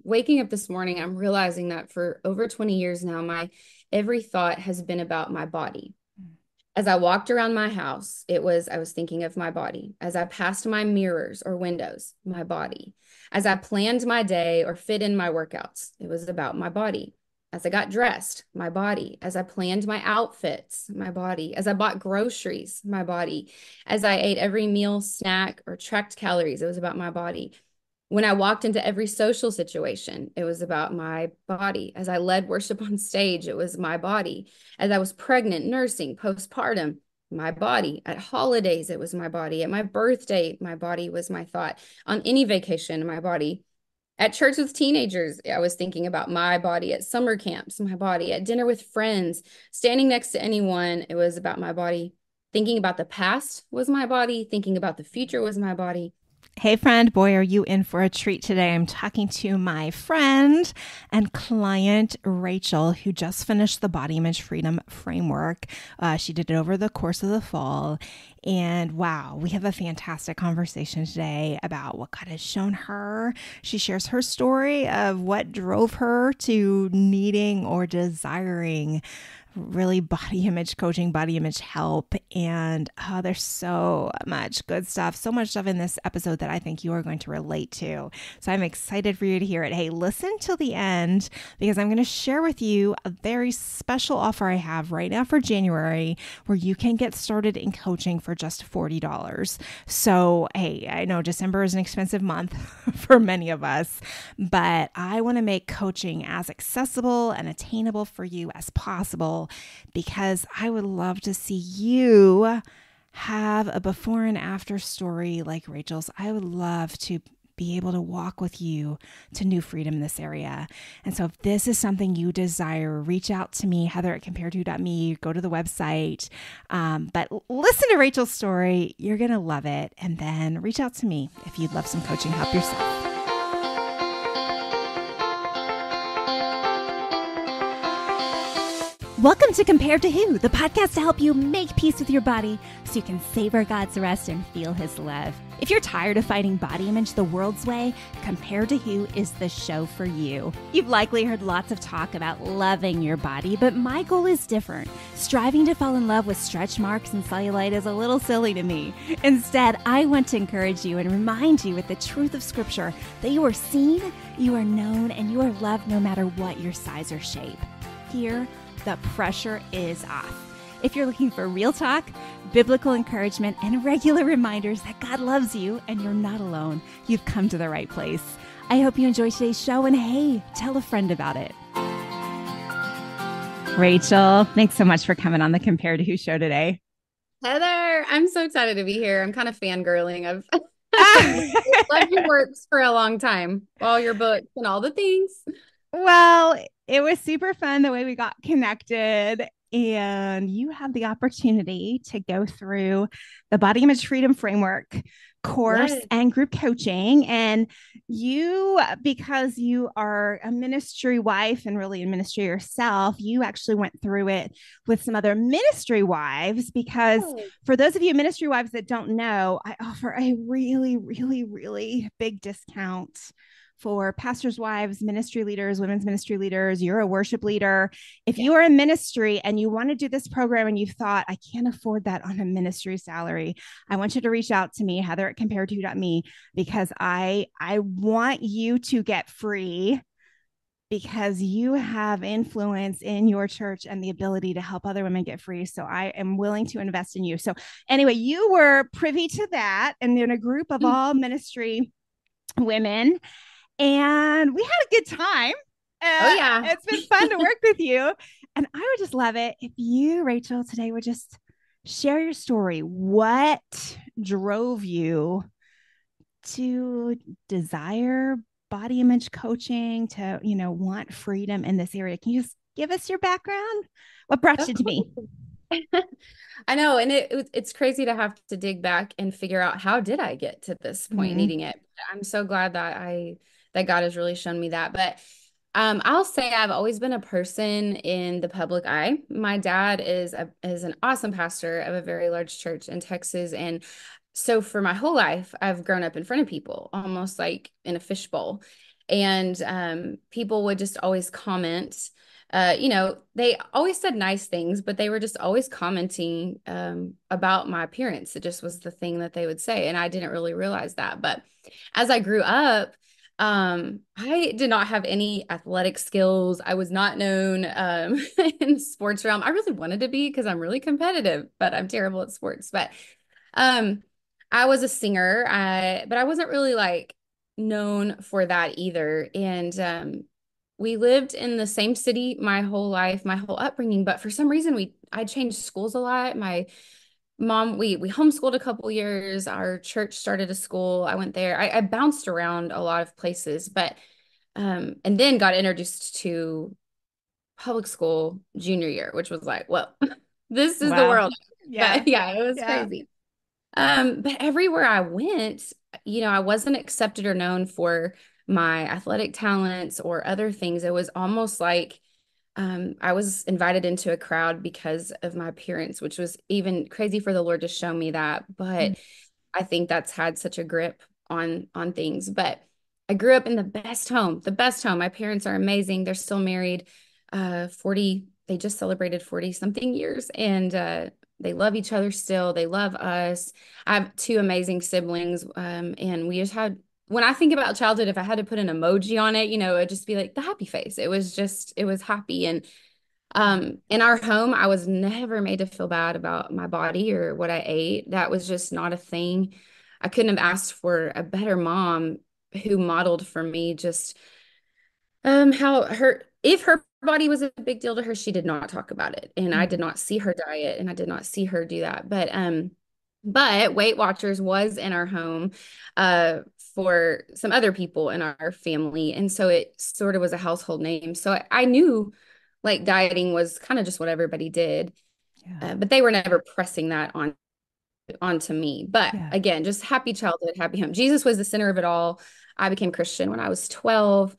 waking up this morning, I'm realizing that for over 20 years now, my every thought has been about my body. As I walked around my house, I was thinking of my body. As I passed my mirrors or windows, my body. As I planned my day or fit in my workouts, it was about my body. As I got dressed, my body. As I planned my outfits, my body. As I bought groceries, my body. As I ate every meal, snack, or tracked calories, it was about my body. When I walked into every social situation, it was about my body. As I led worship on stage, it was my body. As I was pregnant, nursing, postpartum, my body. At holidays, it was my body. At my birthday, my body was my thought. On any vacation, my body. At church with teenagers, I was thinking about my body. At summer camps, my body. At dinner with friends, standing next to anyone, it was about my body. Thinking about the past was my body. Thinking about the future was my body. Hey, friend, boy, are you in for a treat today? I'm talking to my friend and client, Rachel, who just finished the Body Image Freedom Framework. She did it over the course of the fall. And wow, we have a fantastic conversation today about what God has shown her. She shares her story of what drove her to needing or desiring really body image coaching, body image help. And there's so much good stuff, so much stuff in this episode that I think you are going to relate to. So I'm excited for you to hear it. Hey, listen till the end because I'm going to share with you a very special offer I have right now for January where you can get started in coaching for just $40. So, hey, I know December is an expensive month for many of us, but I want to make coaching as accessible and attainable for you as possible because I would love to see you have a before and after story like Rachel's. I would love to be able to walk with you to new freedom in this area. And so if this is something you desire, reach out to me, Heather at compared2.me, go to the website. But listen to Rachel's story. You're going to love it. And then reach out to me if you'd love some coaching help yourself. Welcome to Compared to Who, the podcast to help you make peace with your body so you can savor God's rest and feel His love. If you're tired of fighting body image the world's way, Compared to Who is the show for you. You've likely heard lots of talk about loving your body, but my goal is different. Striving to fall in love with stretch marks and cellulite is a little silly to me. Instead, I want to encourage you and remind you with the truth of Scripture that you are seen, you are known, and you are loved no matter what your size or shape. Here, the pressure is off. If you're looking for real talk, biblical encouragement, and regular reminders that God loves you and you're not alone, you've come to the right place. I hope you enjoy today's show, and hey, tell a friend about it. Rachel, thanks so much for coming on the Compared to Who show today. Heather, I'm so excited to be here. I'm kind of fangirling. I've loved your works for a long time, all your books and all the things. Well, it was super fun the way we got connected. And you have the opportunity to go through the Body Image Freedom Framework course Yes. and group coaching. And you, because you are a ministry wife and really in ministry yourself, you actually went through it with some other ministry wives. Because Oh, for those of you ministry wives that don't know, I offer a really, really, really big discount for pastors' wives, ministry leaders, women's ministry leaders. You're a worship leader. If yeah. you are in ministry and you want to do this program and you thought, I can't afford that on a ministry salary, I want you to reach out to me, Heather at compared2.me, because I want you to get free because you have influence in your church and the ability to help other women get free. So I am willing to invest in you. So anyway, you were privy to that and in a group of all ministry women, and we had a good time. Oh, yeah. It's been fun to work with you. And I would just love it if you, Rachel, today would just share your story. What drove you to desire body image coaching, to, want freedom in this area? Can you just give us your background? What brought Of you to me? course. I know. And it's crazy to have to dig back and figure out how did I get to this point Mm-hmm. needing it. I'm so glad that that God has really shown me that. But I'll say I've always been a person in the public eye. My dad is an awesome pastor of a very large church in Texas. And so for my whole life, I've grown up in front of people, almost like in a fishbowl. And people would just always comment. They always said nice things, but they were just always commenting about my appearance. It just was the thing that they would say. And I didn't really realize that. But as I grew up, I did not have any athletic skills. I was not known in the sports realm. I really wanted to be because I'm really competitive, but I'm terrible at sports. But um, I was a singer, but I wasn't really like known for that either. And we lived in the same city my whole life, my whole upbringing, but for some reason I changed schools a lot. My mom, we homeschooled a couple years. Our church started a school. I went there. I bounced around a lot of places, but and then got introduced to public school junior year, which was like, well, this is the Wow. world. Yeah. But yeah, it was Yeah. crazy. But everywhere I went, I wasn't accepted or known for my athletic talents or other things. It was almost like I was invited into a crowd because of my appearance, which was even crazy for the Lord to show me that. Mm. But I think that's had such a grip on things. But I grew up in the best home, the best home. My parents are amazing. They're still married, 40, they just celebrated 40 something years, and they love each other still. They love us. I have two amazing siblings, and we just had, when I think about childhood, if I had to put an emoji on it, it'd just be like the happy face. It was happy. And in our home, I was never made to feel bad about my body or what I ate. That was just not a thing. I couldn't have asked for a better mom who modeled for me just how her, if her body was a big deal to her, she did not talk about it. And I did Mm. not see her diet and I did not see her do that. But Weight Watchers was in our home for some other people in our family. And so it sort of was a household name. So I knew like dieting was kind of just what everybody did. Yeah. But they were never pressing that onto me. But Yeah. again, just happy childhood, happy home. Jesus was the center of it all. I became Christian when I was 12,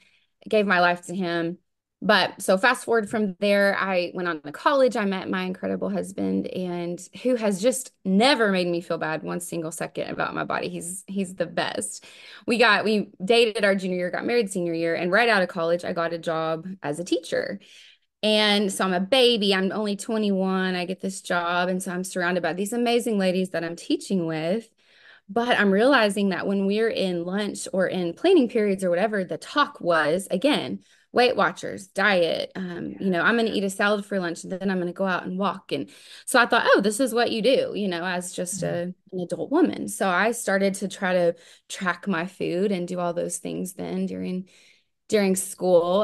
gave my life to him. But so fast forward from there, I went on to college. I met my incredible husband and who has just never made me feel bad one single second about my body. He's the best. We dated our junior year, got married senior year, and right out of college, I got a job as a teacher. And so I'm a baby. I'm only 21. I get this job. And so I'm surrounded by these amazing ladies that I'm teaching with. But I'm realizing that when we're in lunch or in planning periods or whatever, the talk was again, Weight Watchers, diet. I'm going to eat a salad for lunch and then I'm going to go out and walk. And so I thought, oh, this is what you do, as just Mm. an adult woman. So I started to try to track my food and do all those things then during school.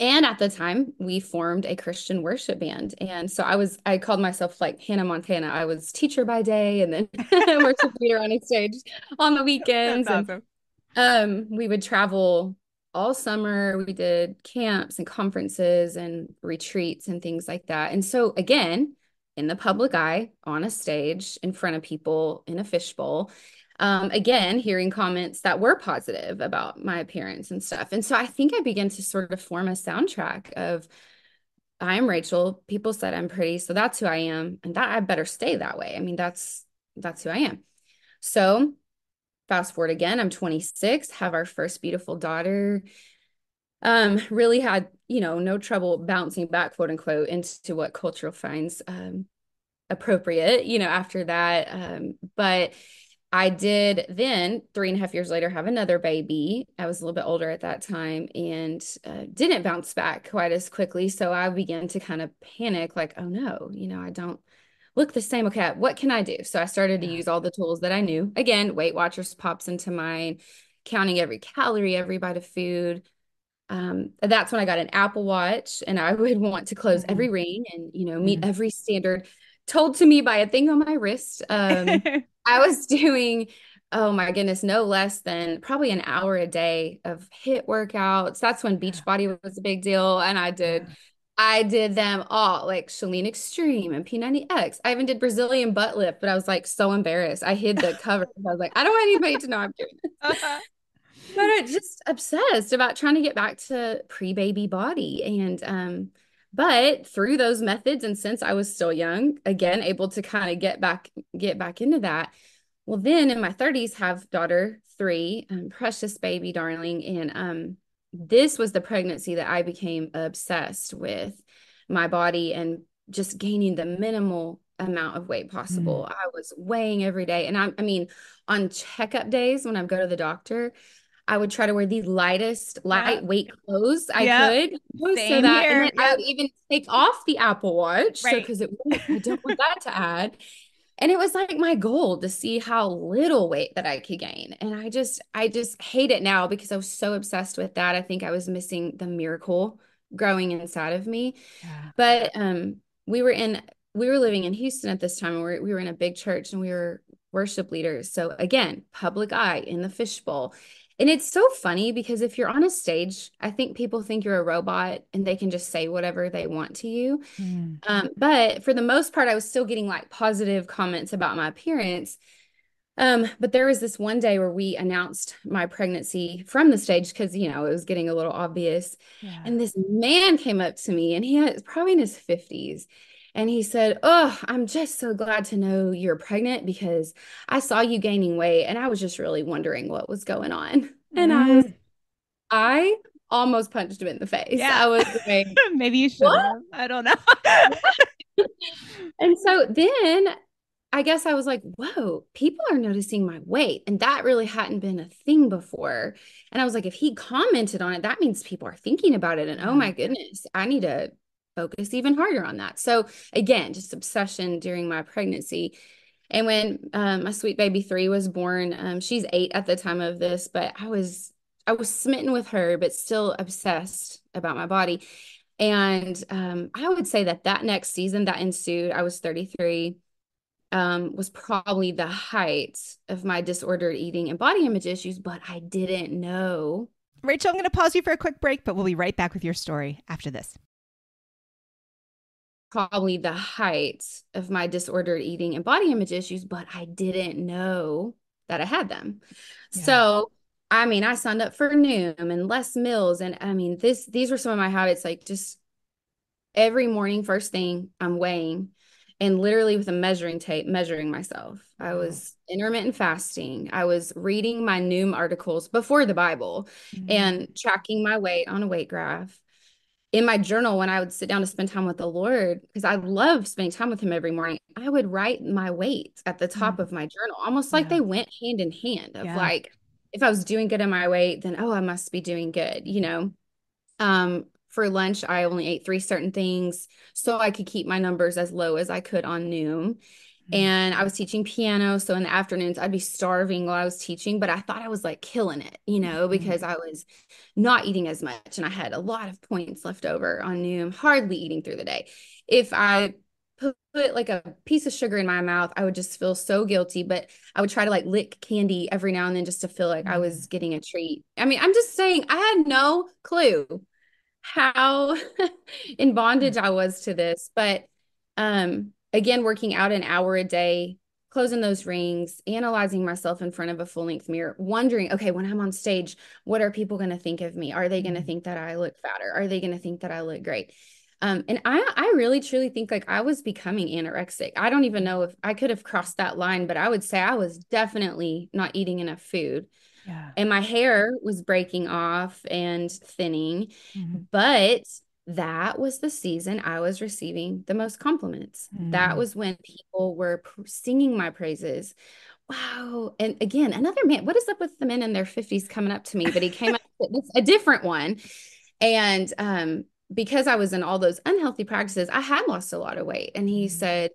And at the time, we formed a Christian worship band. And so I called myself like Hannah Montana. I was teacher by day and then worship leader on a stage on the That's weekends. And awesome. we would travel all summer. We did camps and conferences and retreats and things like that. And so again, in the public eye, on a stage, in front of people, in a fishbowl, again, hearing comments that were positive about my appearance and stuff. And so I think I began to sort of form a soundtrack of I'm Rachel. People said I'm pretty, so that's who I am, and that I better stay that way. I mean, that's who I am. So fast forward again, I'm 26, have our first beautiful daughter. Really had, no trouble bouncing back, quote unquote, into what culture finds appropriate, after that. But I did then 3.5 years later have another baby. I was a little bit older at that time and didn't bounce back quite as quickly. So I began to kind of panic, like, oh no, I don't look the same. Okay, what can I do? So I started to Yeah. use all the tools that I knew. Again, Weight Watchers pops into mind, counting every calorie, every bite of food. That's when I got an Apple Watch and I would want to close Mm. every ring and, meet Mm. every standard told to me by a thing on my wrist. I was doing, oh my goodness, no less than probably an hour a day of HIIT workouts. That's when Yeah. Beachbody was a big deal. And Yeah. I did them all, like Chalene Extreme and P90X. I even did Brazilian butt lift, but I was like so embarrassed. I hid the cover. I was like, I don't want anybody to know I'm doing this. But I just obsessed about trying to get back to pre-baby body. And but through those methods and since I was still young, again, able to kind of get back into that. Well, then in my 30s, have daughter three, precious baby darling. And this was the pregnancy that I became obsessed with my body and just gaining the minimal amount of weight Mm. possible. I was weighing every day. And I mean, on checkup days when I go to the doctor, I would try to wear the lightest, Yeah. lightweight clothes I Yeah. could, so Same that, and here. then I would Yep. even take off the Apple Watch. So, Right. because I don't want that to add. And it was like my goal to see how little weight that I could gain. And I just hate it now because I was so obsessed with that. I think I was missing the miracle growing inside of me. Yeah. But we were in we were living in Houston at this time, and we were in a big church, and we were worship leaders. So again, public eye in the fishbowl. And it's so funny because if you're on a stage, I think people think you're a robot and they can just say whatever they want to you. Mm. But for the most part, I was still getting like positive comments about my appearance. But there was this one day where we announced my pregnancy from the stage because, it was getting a little obvious. Yeah. And this man came up to me and he was probably in his 50s. And he said, "Oh, I'm just so glad to know you're pregnant because I saw you gaining weight and I was just really wondering what was going on." And Mm. I almost punched him in the face. Yeah. I was like, Maybe you should "What?" have. I don't know. And so then I guess I was like, whoa, people are noticing my weight. And that really hadn't been a thing before. And I was like, if he commented on it, that means people are thinking about it. And oh Yeah. my goodness, I need to focus even harder on that. So again, just obsession during my pregnancy. And when my sweet baby three was born, she's 8 at the time of this, but I was smitten with her, but still obsessed about my body. And I would say that next season that ensued, I was 33, was probably the height of my disordered eating and body image issues, but I didn't know. Rachel, I'm going to pause you for a quick break, but we'll be right back with your story after this. Probably the height of my disordered eating and body image issues, but I didn't know that I had them. Yeah. So, I mean, I signed up for Noom and less meals. And I mean, these were some of my habits, like just every morning, first thing, I'm weighing and literally with a measuring tape, measuring myself. I Wow. was intermittent fasting. I was reading my Noom articles before the Bible Mm. and tracking my weight on a weight graph. In my journal, when I would sit down to spend time with the Lord, because I love spending time with Him every morning, I would write my weight at the top Mm. of my journal, almost like Yeah. they went hand in hand of Yeah. like, if I was doing good in my weight, then, oh, I must be doing good. For lunch, I only ate three certain things so I could keep my numbers as low as I could on Noom. Mm. And I was teaching piano. So in the afternoons, I'd be starving while I was teaching, but I thought I was like killing it, because Mm. I was not eating as much and I had a lot of points left over on Noom, hardly eating through the day. If I put like a piece of sugar in my mouth, I would just feel so guilty, but I would try to like lick candy every now and then just to feel like I Mm. was getting a treat. I mean, I'm just saying I had no clue how in bondage I was to this. But again, working out an hour a day, closing those rings, analyzing myself in front of a full-length mirror, wondering, okay, when I'm on stage, what are people going to think of me? Are they going to Mm. think that I look fatter? Are they going to think that I look great? And I really truly think like I was becoming anorexic. I don't even know if I could have crossed that line, but I would say I was definitely not eating enough food Yeah. and my hair was breaking off and thinning. Mm. But that was the season I was receiving the most compliments. That Mm. was when people were singing my praises. Wow. And again, another man, what is up with the men in their 50s coming up to me? But he came up with a different one. And because I was in all those unhealthy practices, I had lost a lot of weight. And he Mm. said,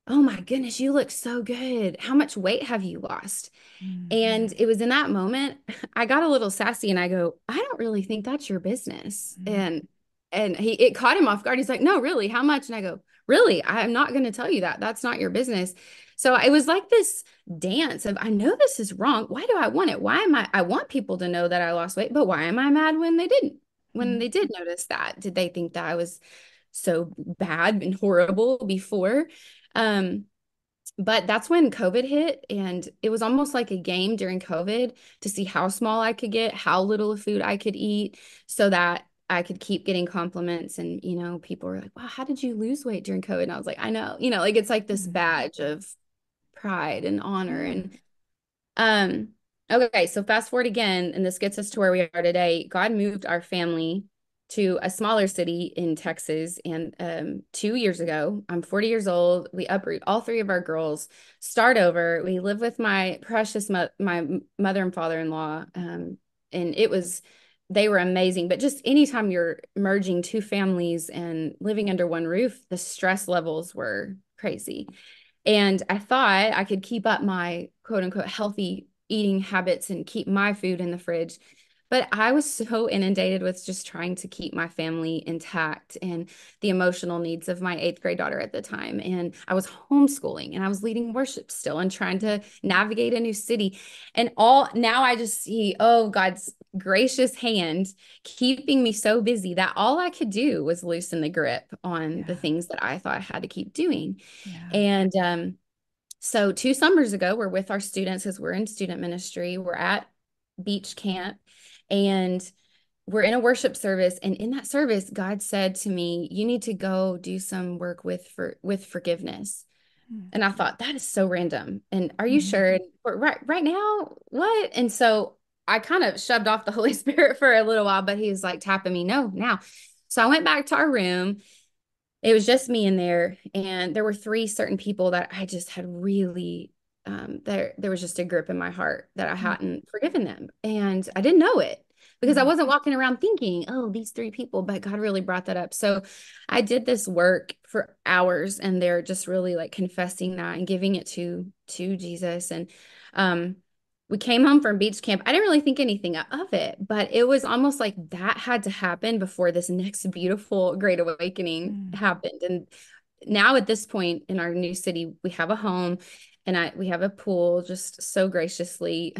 "Oh my goodness, you look so good. How much weight have you lost?" Mm. And it was in that moment I got a little sassy and I go, "I don't really think that's your business." Mm. And it caught him off guard. He's like, "No, really, how much?" And I go, "Really? I'm not going to tell you that. That's not your business." So it was like this dance of, I know this is wrong. Why do I want it? Why am I want people to know that I lost weight, but why am I mad when they didn't? When Mm. they did notice that? Did they think that I was so bad and horrible before? Um, but that's when COVID hit, and it was almost like a game during COVID to see how small I could get, how little of food I could eat, so that I could keep getting compliments. And, people were like, "Wow, how did you lose weight during COVID?" And I was like, "I know," like it's like this Mm. badge of pride and honor. Yeah. And um, okay, so fast forward again, and this gets us to where we are today. God moved our family to a smaller city in Texas, and 2 years ago, I'm 40 years old. We uproot all three of our girls, start over. We live with my precious my mother and father-in-law, and they were amazing. But just anytime you're merging two families and living under one roof, the stress levels were crazy. And I thought I could keep up my quote unquote healthy eating habits and keep my food in the fridge. But I was so inundated with just trying to keep my family intact and the emotional needs of my eighth grade daughter at the time. And I was homeschooling and I was leading worship still and trying to navigate a new city. And all now I just see, oh, God's gracious hand keeping me so busy that all I could do was loosen the grip on the Yeah. things that I thought I had to keep doing. Yeah. And so 2 summers ago, we're with our students as we're in student ministry. We're at beach camp and we're in a worship service. And in that service, God said to me, you need to go do some work with forgiveness. And I thought, that is so random. And are you Mm-hmm. sure? Right now, what? And so I kind of shoved off the Holy Spirit for a little while, but he was like tapping me, no, now. So I went back to our room. It was just me in there, and there were three certain people that I just had really there was just a grip in my heart that I hadn't forgiven them. And I didn't know it because I Mm-hmm. wasn't walking around thinking, oh, these three people, but God really brought that up. So I did this work for hours, and they're just really like confessing that and giving it to Jesus. And um we came home from beach camp. I didn't really think anything of it, but it was almost like that had to happen before this next beautiful great awakening happened. And now at this point in our new city, we have a home and we have a pool just so graciously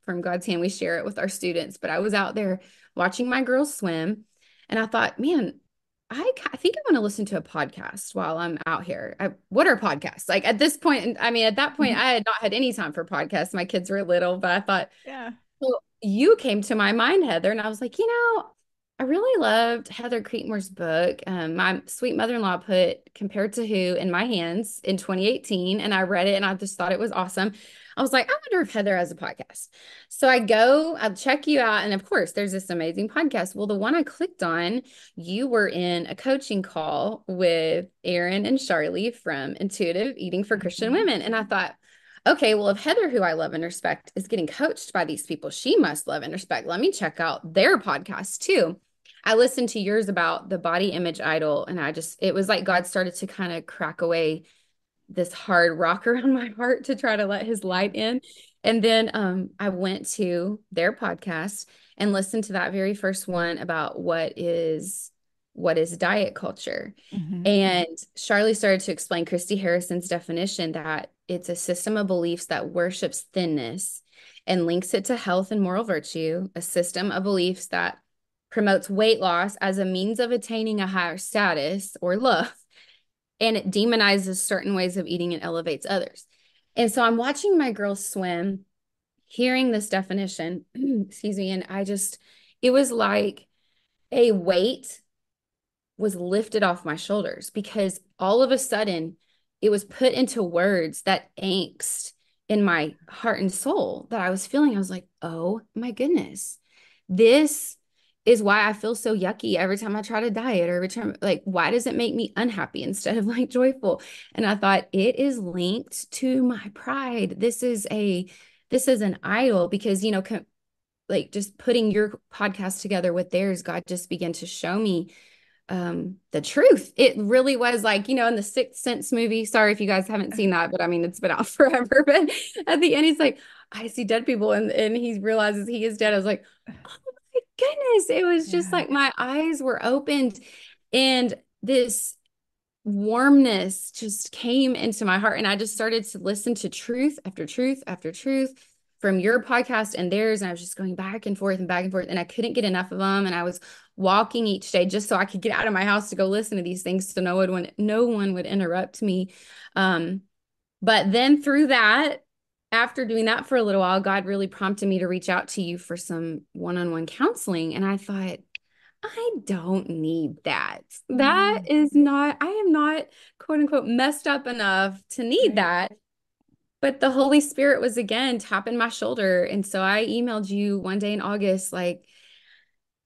from God's hand. We share it with our students. But I was out there watching my girls swim and I thought, man, I think I want to listen to a podcast while I'm out here. What are podcasts? Like at this point, I mean, at that point, Mm-hmm. I had not had any time for podcasts. My kids were little, but I thought, Yeah. well, you came to my mind, Heather, and I was like, I really loved Heather Creekmore's book. My sweet mother-in-law put Compared to Who in my hands in 2018, and I read it and I just thought it was awesome. I was like, I wonder if Heather has a podcast. So I'll check you out. And of course, there's this amazing podcast. Well, the one I clicked on, you were in a coaching call with Aaron and Charlie from Intuitive Eating for Christian Mm-hmm. Women. And I thought, okay, well, if Heather, who I love and respect, is getting coached by these people, she must love and respect. Let me check out their podcast too. I listened to yours about the body image idol, and it was like God started to kind of crack away this hard rock around my heart to try to let his Yeah. light in. And then I went to their podcast and listened to that very first one about what is diet culture. Mm-hmm. And Charlie started to explain Christy Harrison's definition that it's a system of beliefs that worships thinness and links it to health and moral virtue, a system of beliefs that promotes weight loss as a means of attaining a higher status or love, and it demonizes certain ways of eating and elevates others. And so I'm watching my girls swim, hearing this definition, excuse me, and it was like a weight was lifted off my shoulders because all of a sudden it was put into words that angst in my heart and soul that I was feeling. I was like, oh my goodness, this is why I feel so yucky every time I try to diet or every time, like, why does it make me unhappy instead of like joyful? And I thought it is linked to my pride. This is an idol because, like just putting your podcast together with theirs, God just began to show me the truth. It really was like, in the Sixth Sense movie. Sorry if you guys haven't seen that, but I mean, it's been out forever. But at the end, he's like, I see dead people, and he realizes he is dead. I was like, oh my goodness. It was just Yeah. like my eyes were opened, and this warmness just came into my heart. And I just started to listen to truth after truth after truth from your podcast and theirs. And I was just going back and forth and back and forth. And I couldn't get enough of them. And I was walking each day just so I could get out of my house to go listen to these things so no one would interrupt me. Um, but then through that, after doing that for a little while, God really prompted me to reach out to you for some one-on-one counseling. And I thought, I don't need that. Mm. I am not quote unquote messed up enough to need Right. that. But the Holy Spirit was again tapping my shoulder. And so I emailed you one day in August, like,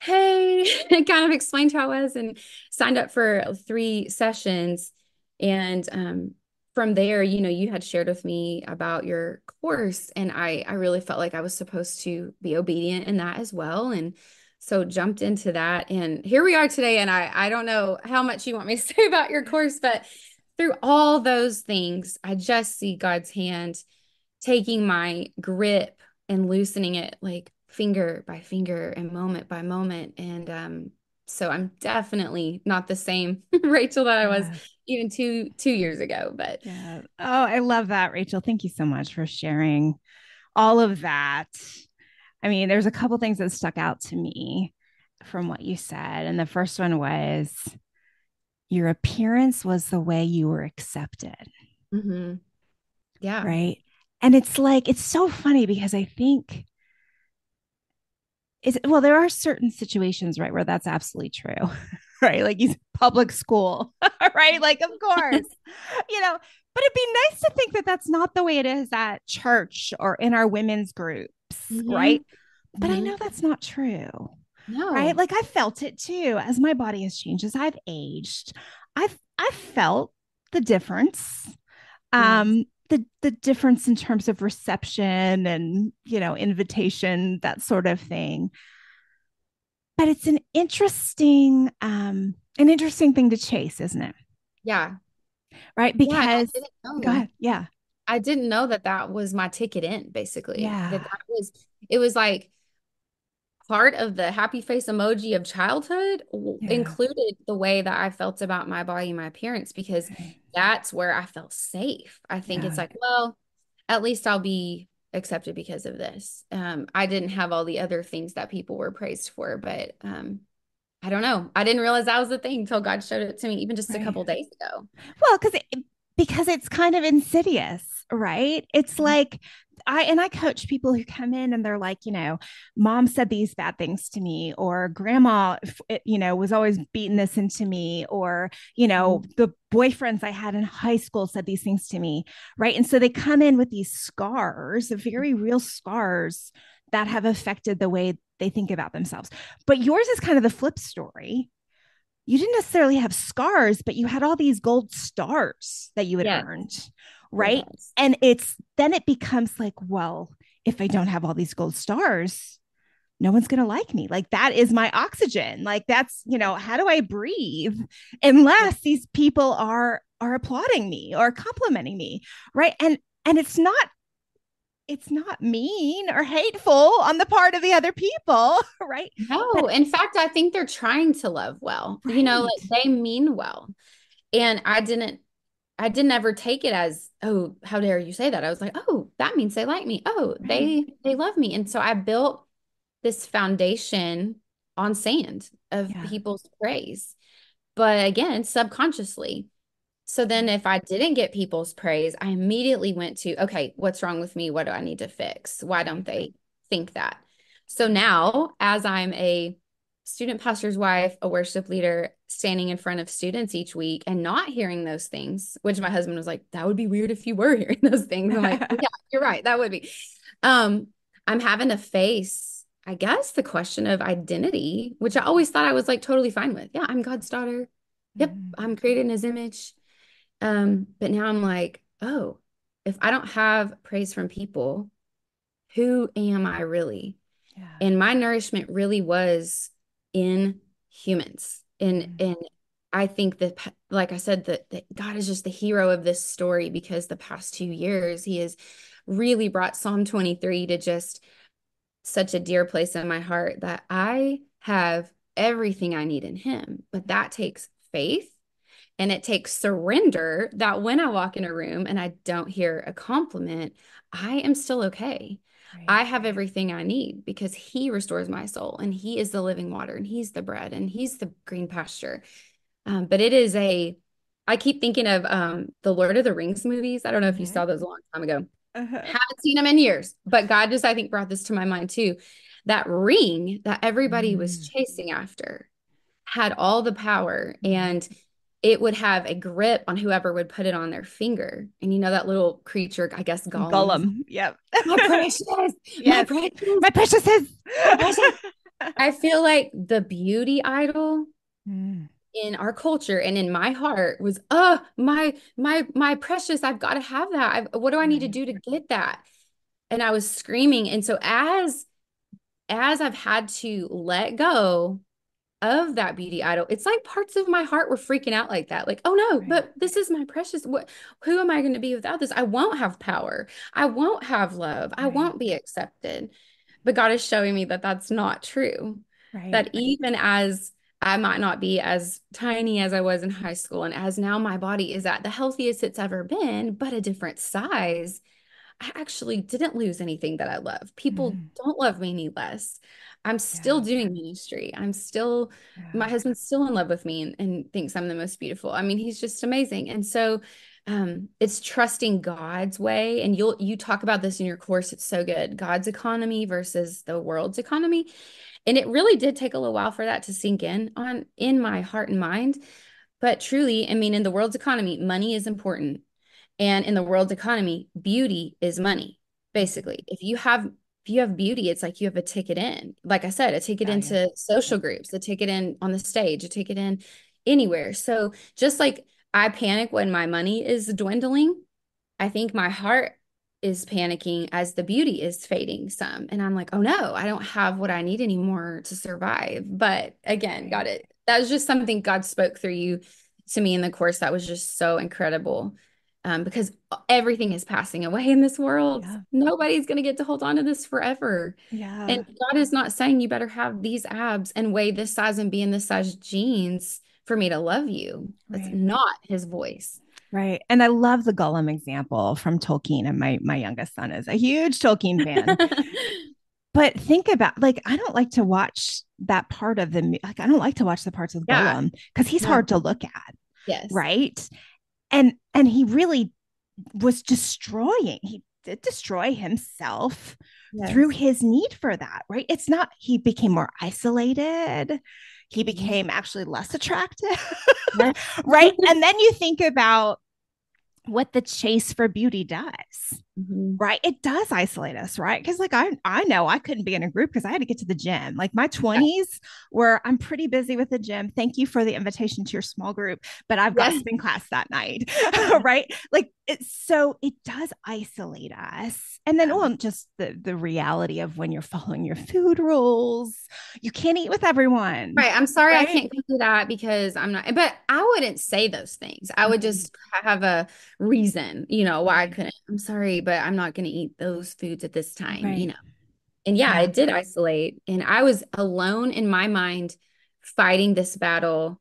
hey, and kind of explained who I was and signed up for 3 sessions. And from there, you had shared with me about your course, and I really felt like I was supposed to be obedient in that as well. And so jumped into that. And here we are today. And I don't know how much you want me to say about your course, but through all those things, I just see God's hand taking my grip and loosening it like finger by finger and moment by moment. And so I'm definitely not the same Rachel that I was Yeah. even two years ago. But Yeah. Oh, I love that, Rachel. Thank you so much for sharing all of that. I mean, there's a couple things that stuck out to me from what you said. And the first one was your appearance was the way you were accepted, mhm, yeah. right? And it's like, it's so funny because I think well, there are certain situations, right, where that's absolutely true, right? Like he's public school, right? Like, of course, you know, but it'd be nice to think that that's not the way it is at church or in our women's groups, right? Hmm. But I Hmm. know that's not true, right? No. Like I felt it too as my body has changed, as I've aged. I've felt the difference. Yes. The difference in terms of reception and invitation, that sort of thing. But it's an interesting thing to chase, isn't it? Yeah. Right? Yeah. And I Because didn't go know. ahead. Yeah. I didn't know that that was my ticket in, basically. Yeah. That was, it was like part of the happy face emoji of childhood Yeah. included the way that I felt about my body and my appearance, because Right. that's where I felt safe. I think it's Yeah. like, well, at least I'll be accepted because of this. I didn't have all the other things that people were praised for, but I don't know. I didn't realize that was the thing until God showed it to me even just a Right. couple days ago. Well, because it's kind of insidious, right? It's like I coach people who come in and they're like, mom said these bad things to me, or grandma, was always beating this into me, or Mhm. the boyfriends I had in high school said these things to me, right? And so they come in with these scars, very real scars that have affected the way they think about themselves. But yours is kind of the flip story. You didn't necessarily have scars, but you had all these gold stars that you had Yes, earned, it right? has. And then it becomes like, well, if I don't have all these gold stars, no one's going to like me. Like that is my oxygen. Like that's, how do I breathe Yeah. unless these people are applauding me or complimenting me, right? And it's not mean or hateful on the part of the other people, right? No, But in fact, I think they're trying to love well. right. Like they mean well. And I didn't ever take it as, oh, how dare you say that? I was like, oh, that means they like me. Oh, Right. they love me. And so I built this foundation on sand of Yeah. people's praise. But again, subconsciously. So then if I didn't get people's praise, I immediately went to, okay, what's wrong with me? What do I need to fix? Why don't Right. they think that? So now, as I'm a student pastor's wife, a worship leader, standing in front of students each week and not hearing those things, which my husband was like, that would be weird if you were hearing those things. I'm like, yeah, you're right. That would be. Um, I'm having to face, I guess, the question of identity, which I always thought I was like totally fine with. Yeah, I'm God's daughter. Yep, Mhm. I'm created in his image. But now I'm like, oh, if I don't have praise from people, who am I really? Yeah. And my nourishment really was in humans. And Mhm. and I think that, like I said, that God is just the hero of this story, because the past 2 years, he has really brought Psalm 23 to just such a dear place in my heart, that I have everything I need in him. But that takes faith, and it takes surrender, that when I walk in a room and I don't hear a compliment, I am still okay. Right. I have everything I need because he restores my soul, and he is the living water, and he's the bread, and he's the green pasture. But I keep thinking of the Lord of the Rings movies. I don't know if you Mhm. saw those a long time ago. Uh-huh. Haven't seen them in years, but God just, I think, brought this to my mind too. That ring that everybody was Mm. chasing after had all the power. Mhm. it would have a grip on whoever would put it on their finger. And you know, that little creature, I guess Gollum, he's like, Gollum. Yep. my precious, my Yes. precious, My precious is. my precious. I feel like the beauty idol Mm, in our culture and in my heart was, oh, my precious, I've got to have that. What do I need to right. do to get that? And I was screaming. And so as I've had to let go of that beauty idol, it's like parts of my heart were freaking out like that. Like, oh no, Right. but this is my precious. Who am I going to be without this? I won't have power. I won't have love. I Right. won't be accepted. But God is showing me that that's not true. Right. That even as I might not be as tiny as I was in high school, and as now my body is at the healthiest it's ever been, but a different size, I actually didn't lose anything that I love. People Mm, don't love me any less. I'm still yeah. doing ministry. My Yeah. husband's still in love with me and thinks I'm the most beautiful. I mean, he's just amazing. And so it's trusting God's way. And you talk about this in your course. It's so good. God's economy versus the world's economy. And it really did take a little while for that to sink in my heart and mind. But truly, I mean, in the world's economy, money is important. And in the world's economy, beauty is money, basically. If you have beauty, it's like you have a ticket in. Like I said, a ticket Value. into Yep. social groups, a ticket in on the stage, a ticket in anywhere. So just like I panic when my money is dwindling, I think my heart is panicking as the beauty is fading some. And I'm like, oh no, I don't have what I need anymore to survive. But again, Right. got it. That was just something God spoke through you to me in the course that was just so incredible. Because everything is passing away in this world. Yeah. Nobody's going to get to hold on to this forever. Yeah. And God is not saying you better have these abs and weigh this size and be in this size jeans for me to love you. That's Right. not his voice. Right. And I love the Gollum example from Tolkien. And my youngest son is a huge Tolkien fan. But think about, like, I don't like to watch that part of like, I don't like to watch the parts of Yeah. Gollum because he's No. hard to look at. Yes. Right. And he really was destroying, he did destroy himself through Yes. his need for that. Right. It's not, he became more isolated. He Mhm. became actually less attractive. Yes. Right. And then you think about what the chase for beauty does. Mhm. Right. It does isolate us, right? Because like I know I couldn't be in a group because I had to get to the gym. Like my Yeah. 20s where I'm pretty busy with the gym. Thank you for the invitation to your small group, but I've got Yeah. spin class that night. Yeah. Right. Like it does isolate us. And then Yeah. well, just the reality of when you're following your food rules, you can't eat with everyone. Right. I'm sorry I Right. can't come to that because I'm not, but I wouldn't say those things. I would Mhm. just have a reason, why I Right. couldn't. I'm sorry, but I'm not going to eat those foods at this time. Right. And yeah, Yeah. it did isolate. And I was alone in my mind fighting this battle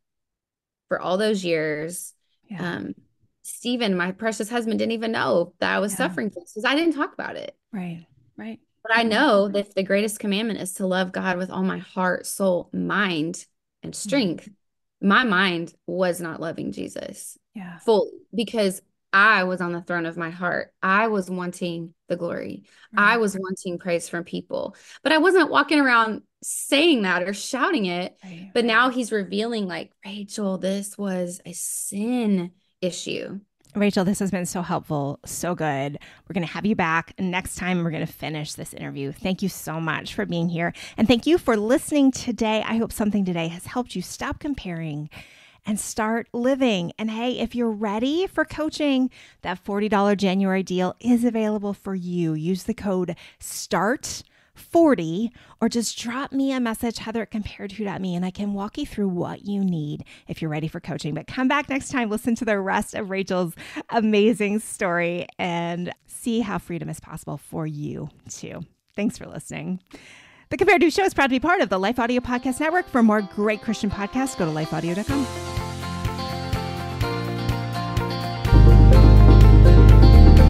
for all those years. Yeah. Um, Stephen, my precious husband, didn't even know that I was Yeah. suffering from this because I didn't talk about it. Right. Right. But I know that the greatest commandment is to love God with all my heart, soul, mind, and Mhm. strength. My mind was not loving Jesus Yeah. fully because I was on the throne of my heart. I was wanting the glory. I Right. was wanting praise from people, but I wasn't walking around saying that or shouting it. Right. But now he's revealing, like, Rachel, this was a sin issue. Rachel, this has been so helpful, so good. We're going to have you back next time. We're going to finish this interview. Thank you so much for being here. And thank you for listening today. I hope something today has helped you stop comparing and start living. And hey, if you're ready for coaching, that $40 January deal is available for you. Use the code START40 or just drop me a message, Heather at compared2.me, and I can walk you through what you need if you're ready for coaching. But come back next time, listen to the rest of Rachel's amazing story and see how freedom is possible for you too. Thanks for listening. The Compared To Show is proud to be part of the Life Audio Podcast Network. For more great Christian podcasts, go to lifeaudio.com.